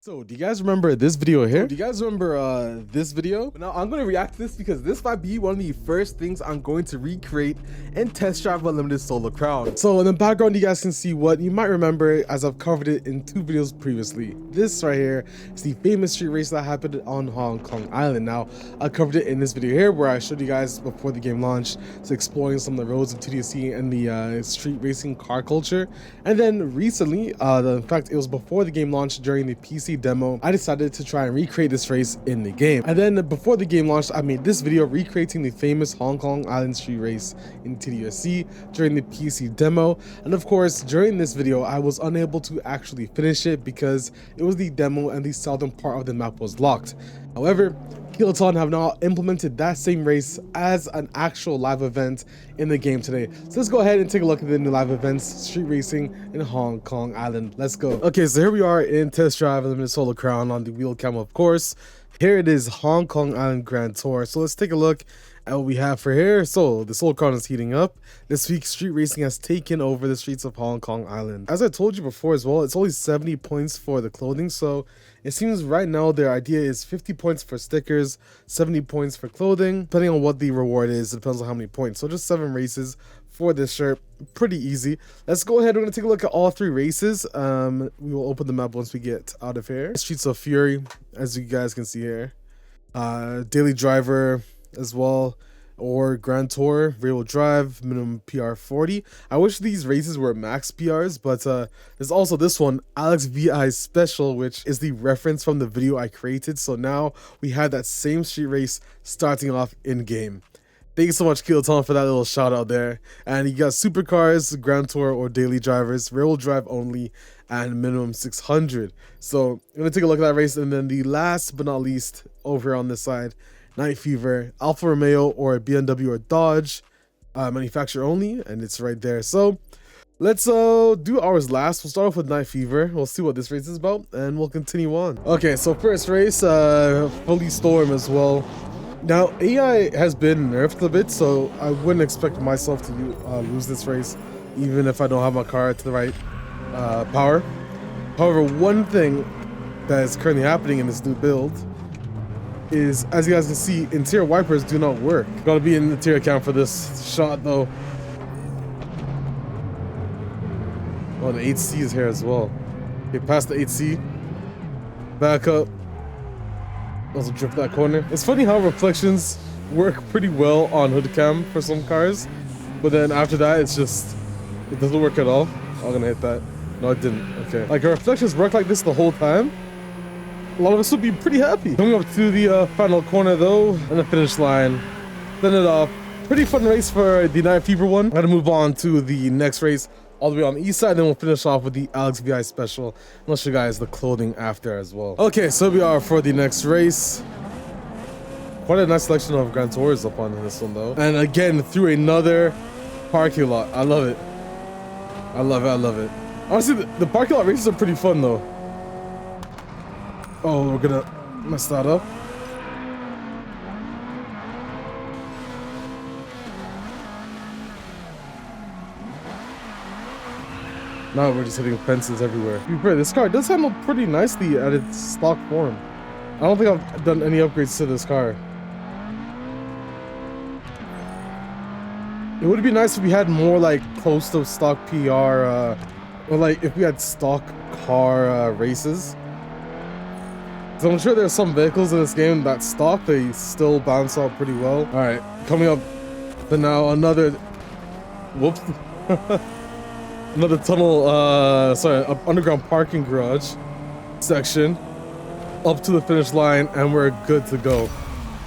So, do you guys remember this video here? Do you guys remember this video? Now, I'm going to react to this because this might be one of the first things I'm going to recreate and test drive Unlimited Solo Crown. So, in the background, you guys can see what you might remember as I've covered it in 2 videos previously. This right here is the famous street race that happened on Hong Kong Island. Now, I covered it in this video here where I showed you guys before the game launched, so exploring some of the roads of TDU SC and the street racing car culture. And then recently, in fact, it was before the game launched during the PC demo, I decided to try and recreate this race in the game. And then before the game launched, I made this video recreating the famous Hong Kong Island street race in TDU SC during the PC demo. And of course, during this video, I was unable to actually finish it because it was the demo and the southern part of the map was locked. However, Kiloton have now implemented that same race as an actual live event in the game today. So let's go ahead and take a look at the new live events, street racing in Hong Kong Island. Let's go. Okay, so here we are in Test Drive Unlimited Solo Crown on the wheel cam, of course. Here it is, Hong Kong Island Grand Tour. So let's take a look at what we have for here. So the Solo Crown is heating up. This week, street racing has taken over the streets of Hong Kong Island. As I told you before as well, it's only 70 points for the clothing. So it seems right now their idea is 50 points for stickers, 70 points for clothing, depending on what the reward is. It depends on how many points. So just 7 races for this shirt. Pretty easy. Let's go ahead. We're going to take a look at all 3 races. We will open the map once we get out of here. Streets of Fury, as you guys can see here. Daily Driver as well, or Grand Tour, rear-wheel drive, minimum PR 40. I wish these races were max PRs, but there's also this one, Alex VI Special, which is the reference from the video I created. So now we have that same street race starting off in game. Thank you so much, Kiloton, for that little shout out there. And you got supercars, Grand Tour, or daily drivers, rear-wheel drive only, and minimum 600. So I'm gonna take a look at that race, and then the last but not least, over here on this side, Night Fever, Alfa Romeo or BMW or Dodge, manufacturer only, and it's right there. So let's do ours last. We'll start off with Night Fever. We'll see what this race is about, and we'll continue on. Okay, so first race, fully storm as well. Now AI has been nerfed a bit, so I wouldn't expect myself to lose this race, even if I don't have my car to the right power. However, one thing that is currently happening in this new build is, as you guys can see, interior wipers do not work. Gotta be in the interior cam for this shot though. Oh, the 8C is here as well. Okay, past the 8C. Back up. Also drift that corner. It's funny how reflections work pretty well on hood cam for some cars, but then after that, it doesn't work at all. I'm gonna hit that. No, it didn't. Okay. Like, our reflections work like this the whole time. A lot of us would be pretty happy. Coming up to the final corner though, and the finish line. Send it off. Pretty fun race for the Night Fever one. I'm gonna move on to the next race all the way on the east side, and then we'll finish off with the Alex VI Special. And I'll show you guys the clothing after as well. Okay, so we are for the next race. Quite a nice selection of Grand Tours up on this one though. And again, through another parking lot. I love it. I love it, I love it. Honestly, the parking lot races are pretty fun though. Oh, we're gonna mess that up. Now we're just hitting fences everywhere. To be fair, this car does handle pretty nicely at its stock form. I don't think I've done any upgrades to this car. It would be nice if we had more like close to stock PR, or like if we had stock car races. So I'm sure there's some vehicles in this game that stock, they still bounce out pretty well. All right, coming up to now another, whoops, another tunnel, sorry, underground parking garage section up to the finish line, and we're good to go.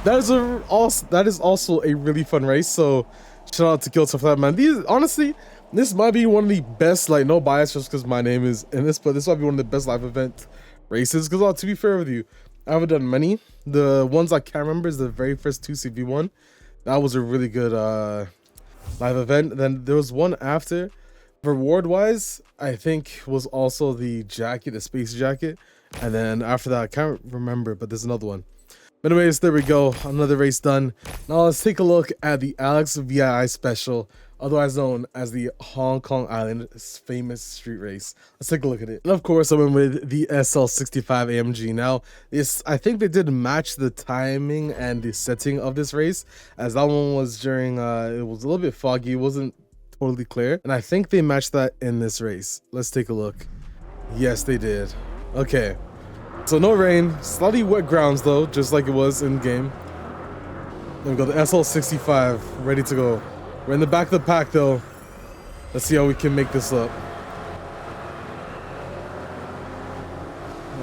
That is also a really fun race. So shout out to Kiloton for that, man. Honestly, this might be one of the best, like, no bias just because my name is in this, but this might be one of the best live event races, because to be fair with you, I haven't done many. The ones I can remember is the very first 2CV one. That was a really good live event. Then there was one after, reward wise, I think was also the jacket, the space jacket, and then after that I can't remember, but there's another one. But anyways, there we go, another race done. Now let's take a look at the Alex VI Special otherwise known as the Hong Kong Island's famous street race. Let's take a look at it. And of course, I went with the SL65 AMG. Now, I think they did match the timing and the setting of this race, as that one was during, it was a little bit foggy, it wasn't totally clear, and I think they matched that in this race. Let's take a look. Yes, they did. Okay, so no rain, slightly wet grounds though, just like it was in game. There we go, the SL65 ready to go. We're in the back of the pack though. Let's see how we can make this up.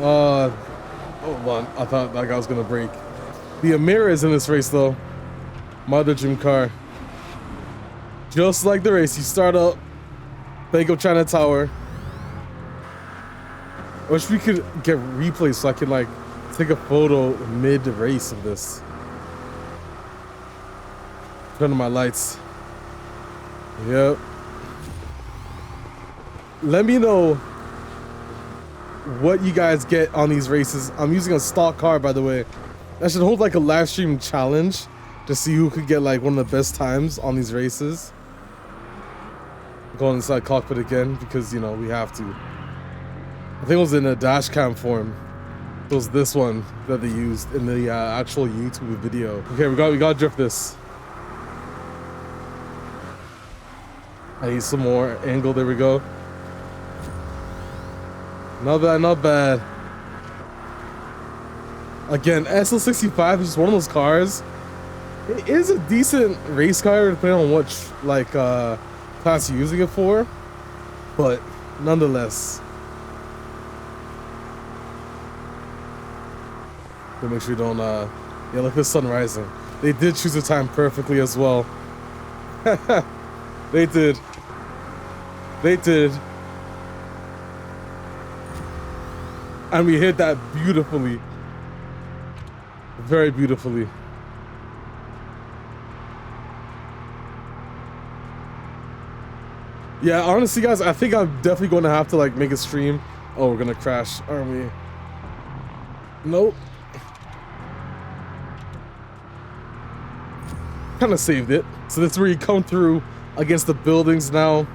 Oh man, I thought that guy was gonna break. The Amira is in this race though. My other dream car. Just like the race, you start up, Bank of China Tower. I wish we could get replays so I can like take a photo mid-race of this. Turn on my lights. Yep. Let me know what you guys get on these races. I'm using a stock car, by the way. I should hold like a live stream challenge to see who could get like one of the best times on these races. Going inside cockpit again because, you know, we have to. I think it was in a dash cam form. It was this one that they used in the actual YouTube video. Okay, we got to drift this. I need some more angle. There we go. Not bad, not bad. Again, SL65 is just one of those cars. It is a decent race car depending on what like class you're using it for, but nonetheless. To make sure you don't yeah, look at the sun rising. They did choose the time perfectly as well. They did. They did. And we hit that beautifully. Very beautifully. Yeah, honestly, guys, I think I'm definitely going to have to like make a stream. Oh, we're gonna crash, aren't we? Nope. Kind of saved it. So that's where you come through against the buildings now.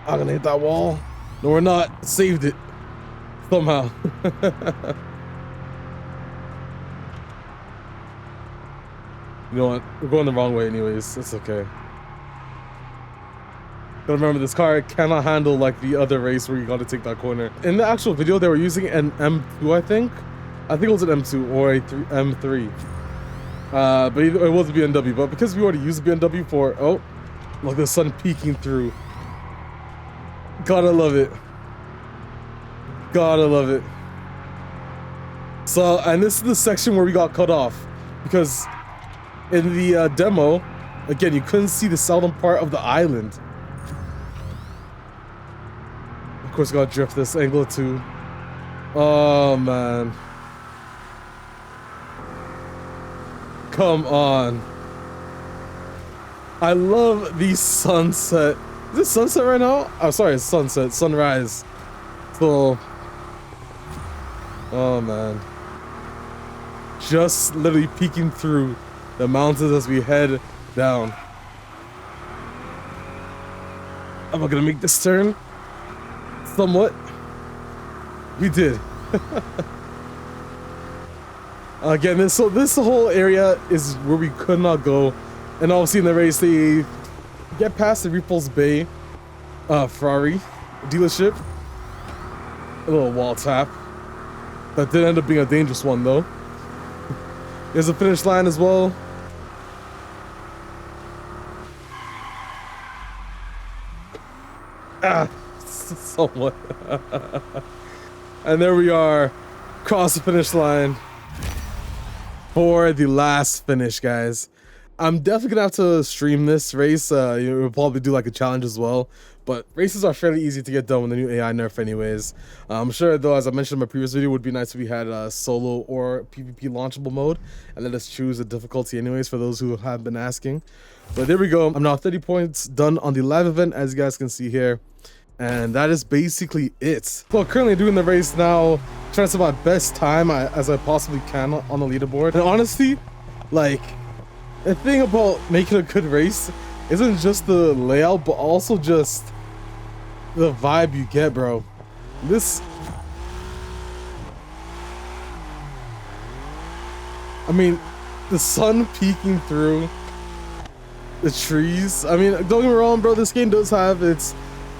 I'm gonna hit that wall. No, we're not. Saved it somehow. You know what? We're going the wrong way anyways. It's okay. Gotta remember, this car cannot handle like the other race where you gotta take that corner. In the actual video, they were using an M2, I think. I think it was an M2 or a M3. But either, it was a BMW. But because we already used a BMW for, oh, look, the sun peeking through. Gotta love it. Gotta love it. So, and this is the section where we got cut off because in the demo, again, you couldn't see the southern part of the island. Of course, gotta drift this angle too. Oh man. Come on. I love the sunset. Is it sunset right now? Oh, sorry, it's sunset, sunrise. So, oh man. Just literally peeking through the mountains as we head down. Am I gonna make this turn? Somewhat. We did. Again, this whole area is where we could not go, and obviously in the race they get past the Repulse Bay Ferrari dealership. A little wall tap. That did end up being a dangerous one though. There's a finish line as well. Ah, somewhat. And there we are, across the finish line for the last finish, guys. I'm definitely gonna have to stream this race. We'll probably do like a challenge as well. But races are fairly easy to get done with the new AI nerf anyways. I'm sure though, as I mentioned in my previous video, it would be nice if we had solo or PvP launchable mode and let us choose a difficulty anyways for those who have been asking. But there we go. I'm now 30 points done on the live event, as you guys can see here. And that is basically it. So currently doing the race now, trying to set my best time as I possibly can on the leaderboard. And honestly, like, the thing about making a good race isn't just the layout, but also just the vibe you get, bro. This, I mean, the sun peeking through the trees. I mean, don't get me wrong, bro, this game does have its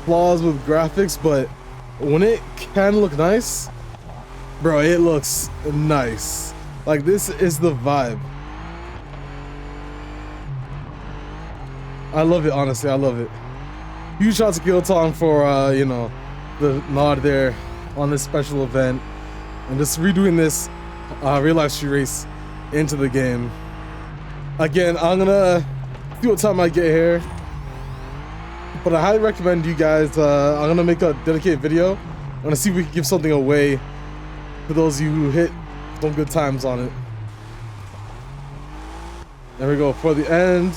flaws with graphics, but when it can look nice, bro, it looks nice. Like, this is the vibe. I love it, honestly, I love it. Huge shout out to Giltong for, you know, the nod there on this special event. And just redoing this real life street race into the game. Again, I'm gonna see what time I get here. But I highly recommend you guys, I'm gonna make a dedicated video. I'm gonna see if we can give something away for those of you who hit some good times on it. There we go, for the end.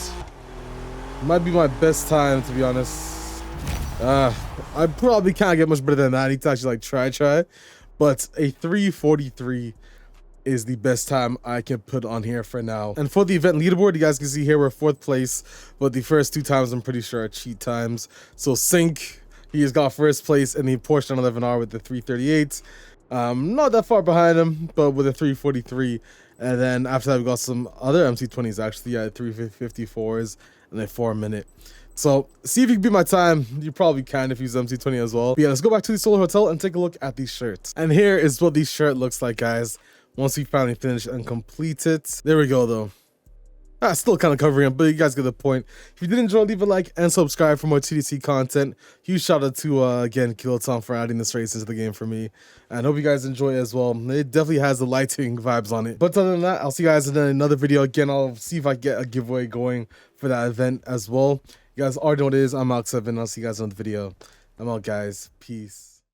Might be my best time, to be honest. I probably can't get much better than that. I need to actually like try. But a 3:43 is the best time I can put on here for now. And for the event leaderboard, you guys can see here we're 4th place, but the first 2 times I'm pretty sure are cheat times. So Sync, he has got 1st place in the Porsche 911R with the 3:38. Not that far behind him, but with a 3:43. And then after that, we got some other MC20s actually at 3:54s and a 4-minute. So see if you can beat my time. You probably can if you use MC20 as well. But yeah, let's go back to the Solar Hotel and take a look at these shirts. And here is what this shirt looks like, guys, once we finally finish and complete it. There we go, though. Still kind of covering it, but you guys get the point. If you did enjoy, leave a like and subscribe for more TDC content. Huge shout out to, again, Kiloton for adding this race into the game for me. And hope you guys enjoy it as well. It definitely has the lighting vibes on it. But other than that, I'll see you guys in another video. Again, I'll see if I get a giveaway going for that event as well. You guys already know what it is. I'm Alex7. I'll see you guys on the video. I'm out, guys. Peace.